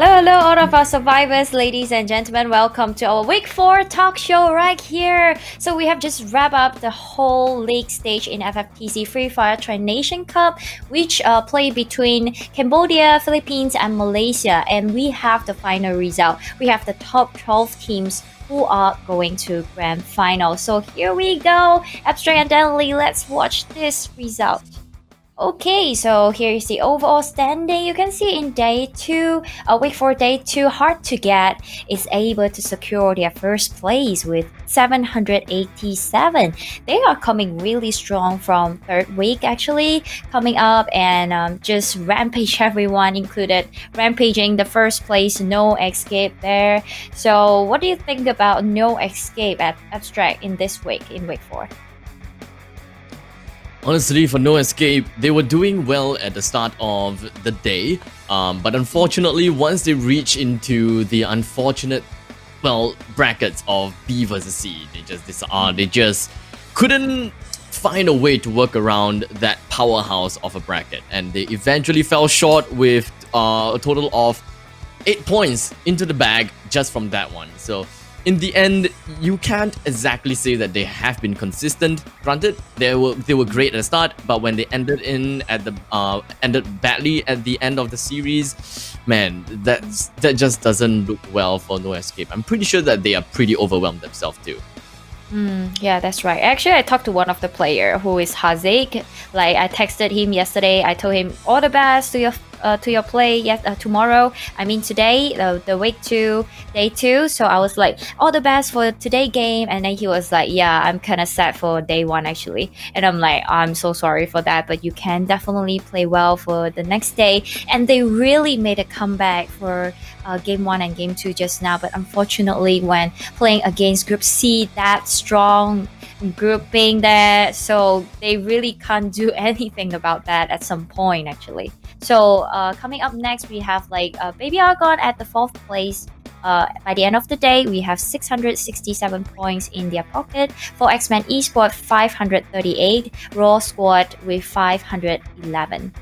Hello, all of our survivors, ladies and gentlemen. Welcome to our Week 4 talk show right here. So we have just wrapped up the whole league stage in FFTC Free Fire Tri-Nation Cup, which played between Cambodia, Philippines, and Malaysia. And we have the final result. We have the top 12 teams who are going to grand final. So here we go. Abstract and Denley, let's watch this result. Okay, so here is the overall standing. You can see in day 2, week 4 day 2, Hard to Get is able to secure their first place with 787. They are coming really strong from third week actually, coming up and just rampage everyone, included rampaging the first place, No Escape there. So what do you think about No Escape at Abstract in this week, in week 4? Honestly, for No Escape, they were doing well at the start of the day, but unfortunately, once they reach into the unfortunate, brackets of B versus C, they just couldn't find a way to work around that powerhouse of a bracket, and they eventually fell short with a total of 8 points into the bag just from that one. So in the end, you can't exactly say that they have been consistent. Granted, they were great at the start, but when they ended badly at the end of the series, man, that just doesn't look well for No Escape. I'm pretty sure that they are pretty overwhelmed themselves too. Yeah, that's right. Actually, I talked to one of the player who is Hazik. Like, I texted him yesterday. I told him all the best to your play tomorrow. I mean today, the week 2, day 2. So I was like, all the best for today game. And then he was like, yeah, I'm kind of sad for day 1 actually. And I'm like, I'm so sorry for that, but you can definitely play well for the next day. And they really made a comeback for game 1 and game 2 just now. But unfortunately, when playing against Group C, that strong grouping there, so they really can't do anything about that at some point actually. So coming up next, we have like Baby Argon at the 4th place. By the end of the day, we have 667 points in their pocket. For X-Men Esports, 538. Raw Squad with 511.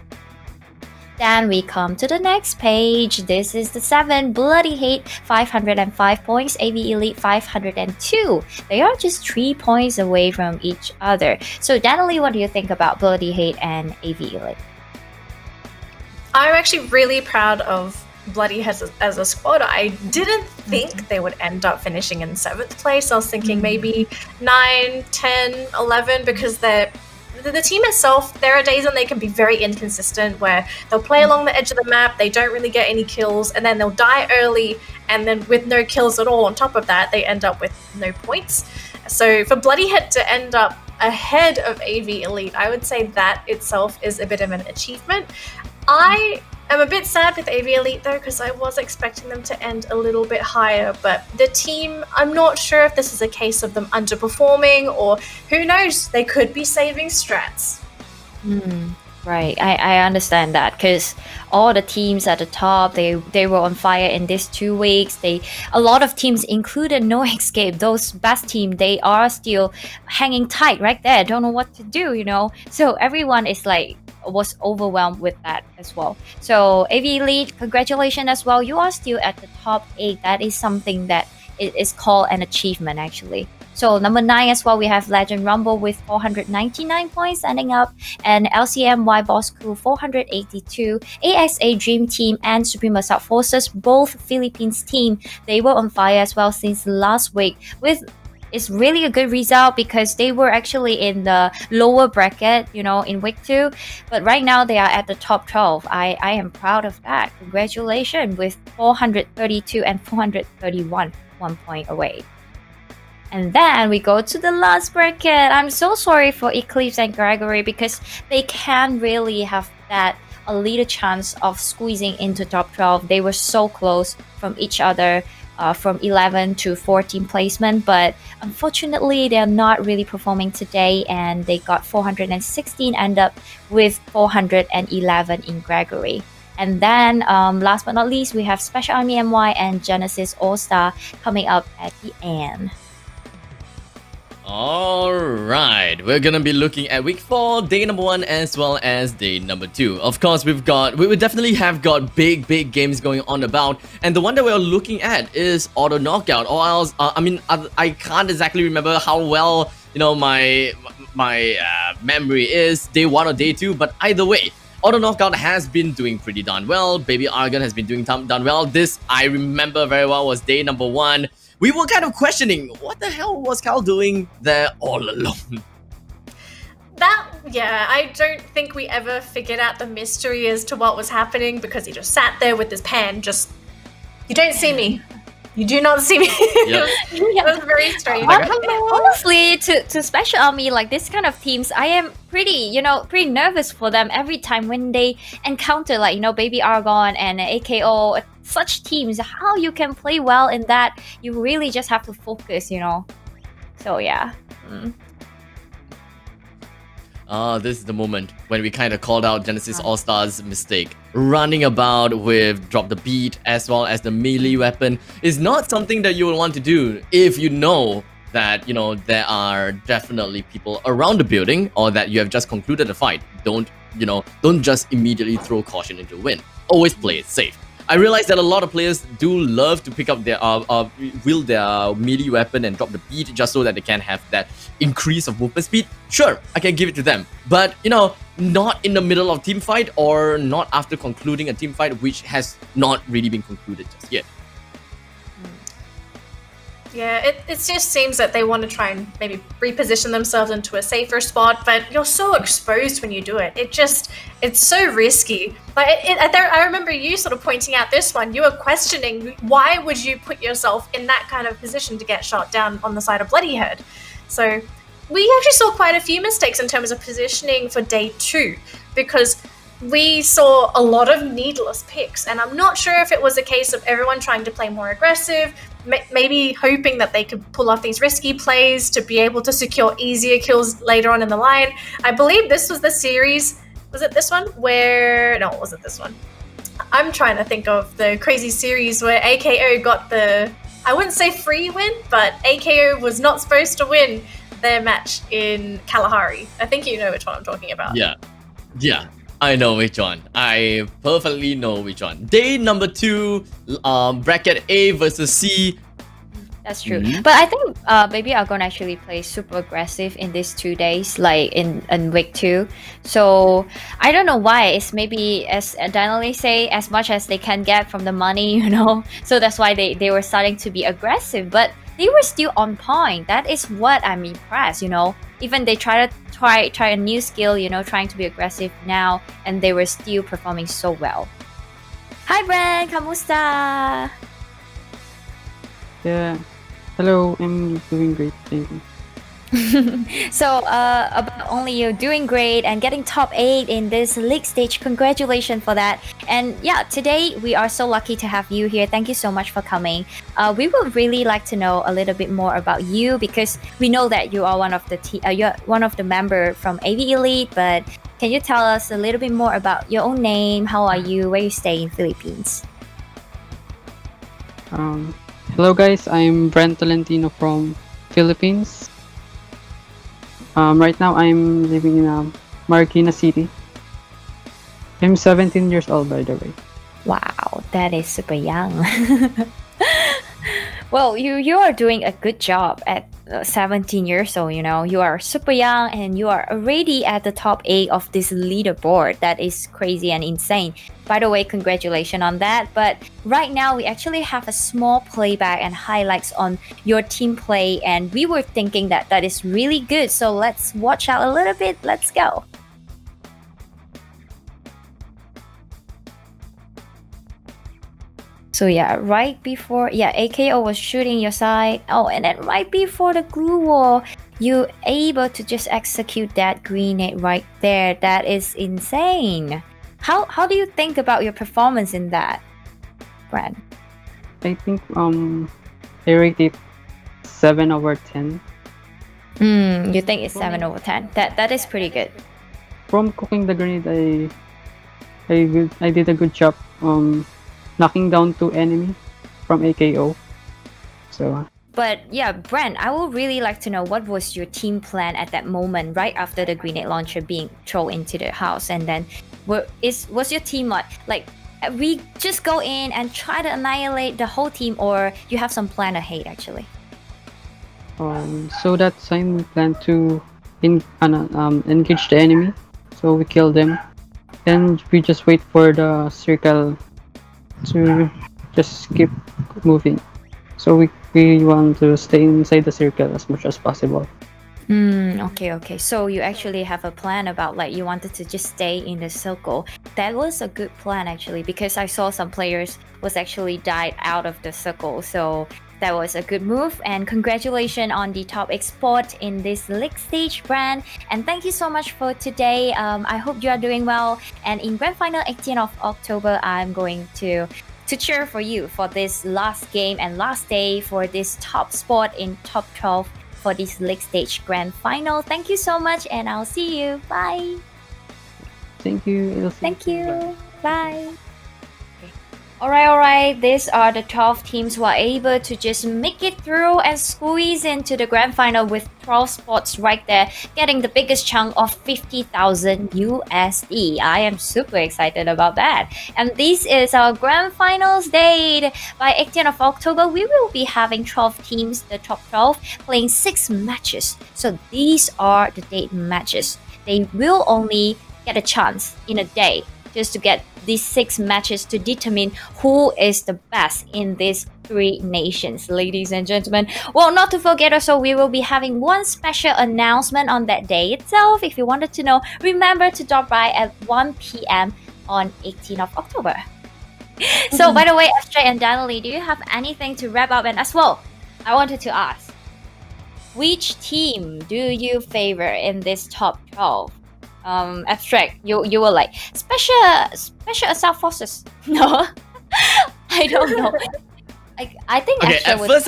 Then we come to the next page. This is the 7, Bloody Hate, 505 points, AV Elite 502. They are just 3 points away from each other. So Danley, what do you think about Bloody Hate and AV Elite? I'm actually really proud of Bloody Hate as a squad. I didn't think they would end up finishing in 7th place. I was thinking maybe 9, 10, 11 because the team itself, there are days when they can be very inconsistent where they'll play along the edge of the map, they don't really get any kills, and then they'll die early, and then with no kills at all on top of that, they end up with no points. So for Bloody Hate to end up ahead of AV Elite, I would say that itself is a bit of an achievement. I am a bit sad with AV Elite though, because I was expecting them to end a little bit higher, but the team, I'm not sure if this is a case of them underperforming or who knows, they could be saving strats. Right, I understand that because all the teams at the top, they were on fire in these 2 weeks. A lot of teams, included No Escape, those best team, they are still hanging tight right there, don't know what to do, you know. So everyone is like was overwhelmed with that as well. So AV Elite, congratulations as well. You are still at the top 8. That is something that is called an achievement actually. So number 9 as well, we have Legend Rumble with 499 points ending up, and LCMY Boss Crew 482, AXA Dream Team and Supreme Assault Forces, both Philippines team, they were on fire as well since last week with it's really a good result because they were actually in the lower bracket, you know, in week 2. But right now they are at the top 12. I am proud of that. Congratulations with 432 and 431, 1 point away. And then we go to the last bracket. I'm so sorry for Eclipse and Gregory because they can't really have a little chance of squeezing into top 12. They were so close from each other. From 11 to 14 placement, but unfortunately they're not really performing today, and they got 416, end up with 411 in Gregory. And then last but not least, we have Special Army MY and Genesis All-Star coming up at the end. Alright, we're gonna be looking at week 4, day number 1 as well as day number 2. Of course, we would definitely have got big games going on about, and the one that we're looking at is auto knockout, or else, I can't exactly remember how well, my memory is day 1 or day 2, but either way, auto knockout has been doing pretty darn well. Baby Argon has been doing darn well. This, I remember very well, was day number 1. We were kind of questioning, what the hell was Cal doing there all alone? I don't think we ever figured out the mystery as to what was happening, because he just sat there with his pan, you don't see me. You do not see me. Yep. It was very strange. Honestly, to Special Army, like this kind of teams, I am pretty nervous for them every time when they encounter Baby Argon and AKO, such teams. How you can play well in that, you really just have to focus, So yeah. This is the moment when we kind of called out Genesis All-Stars' mistake. Running about with drop the beat as well as the melee weapon is not something that you will want to do if you know that, there are definitely people around the building, or that you have just concluded the fight. Don't just immediately throw caution into the wind. Always play it safe. I realize that a lot of players do love to pick up their wield their melee weapon and drop the beat just so that they can have that increase of movement speed. Sure, I can give it to them, but not in the middle of team fight, or not after concluding a team fight which has not really been concluded just yet. Yeah, it just seems that they want to try and maybe reposition themselves into a safer spot, but you're so exposed when you do it. It's so risky. I remember you sort of pointing out this one. You were questioning, why would you put yourself in that kind of position to get shot down on the side of Bloodyhead? So we actually saw quite a few mistakes in terms of positioning for day 2, because we saw a lot of needless picks, and I'm not sure if it was a case of everyone trying to play more aggressive, maybe hoping that they could pull off these risky plays to be able to secure easier kills later on in the line. I believe this was the series, was it this one? No, it wasn't this one. I'm trying to think of the crazy series where AKO got the, I wouldn't say free win, but AKO was not supposed to win their match in Kalahari. I think you know which one I'm talking about. Yeah. I know which one. I perfectly know which one. Day number 2, bracket A versus C. That's true. But I think Baby Argon actually plays super aggressive in these 2 days, like in week 2. So I don't know why. It's maybe, as Daniel say, as much as they can get from the money, So that's why they were starting to be aggressive. But they were still on point. That is what I'm impressed, Even they try a new skill, trying to be aggressive now, and they were still performing so well. Hi, Brent! Kamusta? Yeah. Hello, I'm doing great, thank you. So, about only you doing great and getting top 8 in this league stage. Congratulations for that. And yeah, today we are so lucky to have you here. Thank you so much for coming. We would really like to know a little bit more about you, because we know that you are one of the member from AV Elite. But can you tell us a little bit more about your own name? How are you? Where you stay in Philippines? Hello guys, I'm Brent Tolentino from Philippines. Right now I'm living in Marikina City. I'm 17 years old, by the way. Wow, that is super young. Well, you are doing a good job at 17 years old, You are super young and you are already at the top 8 of this leaderboard. That is crazy and insane. By the way, congratulations on that. But right now, we actually have a small playback and highlights on your team play. And we were thinking that is really good. So let's watch out a little bit. Let's go. So yeah, right before, AKO was shooting your side. Oh, and then right before the glue wall, you able to just execute that grenade right there. That is insane. How do you think about your performance in that, Brad? I think I rate it 7 over 10. You think it's 7 over 10? That is pretty good. From cooking the grenade, I did a good job knocking down 2 enemy from AKO. So But yeah, Brent, I would really like to know what was your team plan at that moment, right after the grenade launcher being thrown into the house, and then was your team like we just go in and try to annihilate the whole team, or you have some plan ahead actually? So that time we plan to engage the enemy, so we kill them, and we just wait for the circle to just keep moving. So we want to stay inside the circle as much as possible. Okay. So you actually have a plan about like you wanted to just stay in the circle. That was a good plan actually, because I saw some players was actually died out of the circle. So that was a good move, and congratulations on the top export in this league stage, Brand. And thank you so much for today. I hope you are doing well. And in Grand Final 18th of October, I'm going to cheer for you for this last game and last day for this top spot in top 12 for this league stage grand final. Thank you so much, and I'll see you. Bye. Thank you, Elsie. Thank you. Bye. All right. These are the 12 teams who are able to just make it through and squeeze into the grand final with 12 spots right there, getting the biggest chunk of 50,000 USD. I am super excited about that. And this is our grand finals date. By 18th of October, we will be having 12 teams, the top 12, playing 6 matches. So these are the date matches. They will only get a chance in a day just to get these 6 matches to determine who is the best in these 3 nations, ladies and gentlemen. Well, not to forget also, we will be having one special announcement on that day itself. If you wanted to know, remember to drop by at 1 p.m. on 18th of October. So, by the way, Astray and Danielle, do you have anything to wrap up? And as well, I wanted to ask, which team do you favor in this top 12? Abstract, you were like special assault forces. No, I don't know. I think okay. At first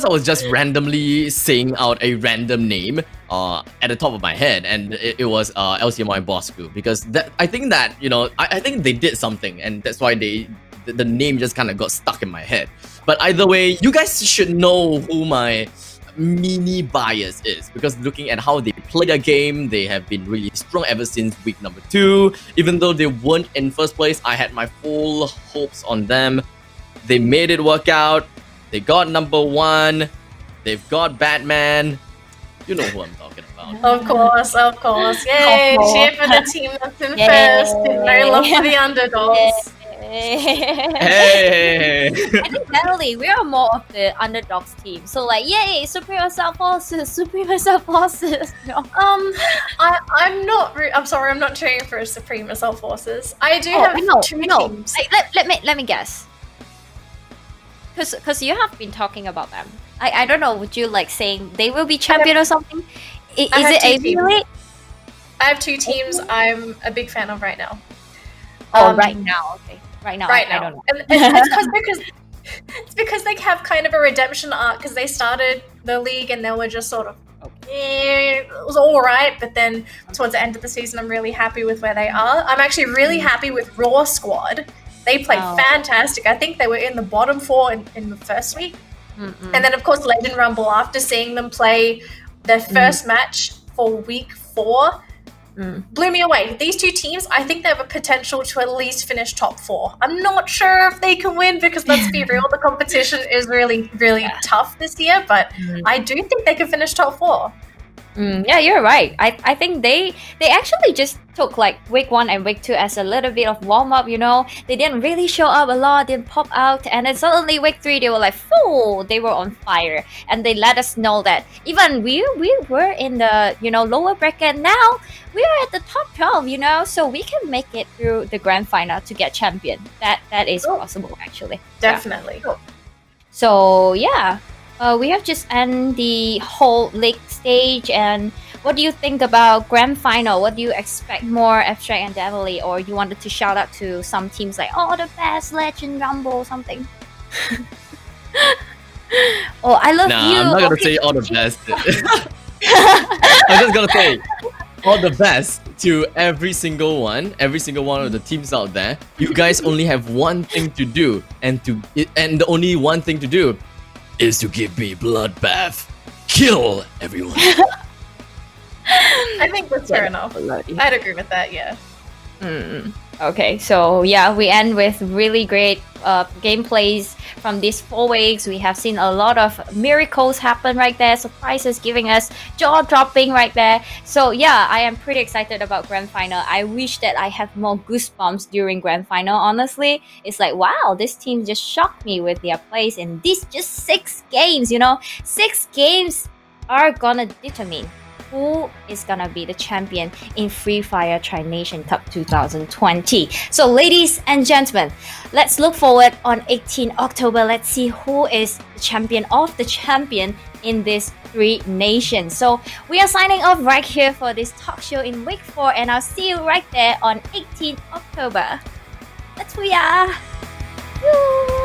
I was just randomly saying out a random name at the top of my head, and it was LCMI Bosku, because I think that I think they did something, and that's why the name just kind of got stuck in my head. But either way, you guys should know who my mini bias is, because looking at how they play the game, they have been really strong ever since week number 2. Even though they weren't in first place, I had my full hopes on them. They made it work out. They got number 1. They've got Batman. You know who I'm talking about. Of course. Yay! Cheer for the team that's in first. Very love for the underdogs. Hey. I think generally we are more of the underdogs team. So like, yay, Supreme Assault Forces. No. I'm sorry, I'm not cheering for Supreme Assault Forces. I do have 2 teams. Let me guess. Because you have been talking about them. I don't know. Would you like saying they will be champion or something? Is it really? I have 2 teams I'm a big fan of right now. Right now, okay. Right now. I don't know. And it's because they have kind of a redemption arc, because they started the league and they were just sort of, it was alright, but then towards the end of the season, I'm really happy with where they are. I'm actually really happy with Raw Squad. They played fantastic. I think they were in the bottom 4 in the first week. And then, of course, Legend Rumble, after seeing them play their first match for week 4, blew me away. These 2 teams, I think they have a potential to at least finish top 4. I'm not sure if they can win, because let's be real, the competition is really, really tough this year, but I do think they can finish top 4. Yeah, you're right. I think they actually just took like week 1 and week 2 as a little bit of warm up. They didn't really show up a lot, didn't pop out, and then suddenly week 3 they were like, they were on fire, and they let us know that even we were in the lower bracket. Now we are at the top 12, so we can make it through the grand final to get champion. That is possible actually. Definitely. Yeah. So yeah. We have just ended the whole league stage, and what do you think about grand final? What do you expect more, Abstract and Devilly, or you wanted to shout out to some teams like the best, Legend Rumble, something? I love you. I'm not gonna say all the best. I'm just gonna say all the best to every single one of the teams out there. You guys only have one thing to do, and the only one thing to do is to give me bloodbath. Kill everyone. I think that's fair enough. I'd agree with that, yeah. Okay, so yeah, we end with really great gameplays from these 4 weeks. We have seen a lot of miracles happen right there, surprises giving us jaw-dropping right there. So yeah, I am pretty excited about Grand Final. I wish that I have more goosebumps during Grand Final, honestly. It's like, wow, this team just shocked me with their plays in these just 6 games, 6 games are gonna determine who is gonna be the champion in Free Fire Tri Nation Cup 2020. So ladies and gentlemen, let's look forward on 18 October. Let's see who is the champion of the champion in this 3 nations. So we are signing off right here for this talk show in week 4, and I'll see you right there on 18 October. That's we are. Woo!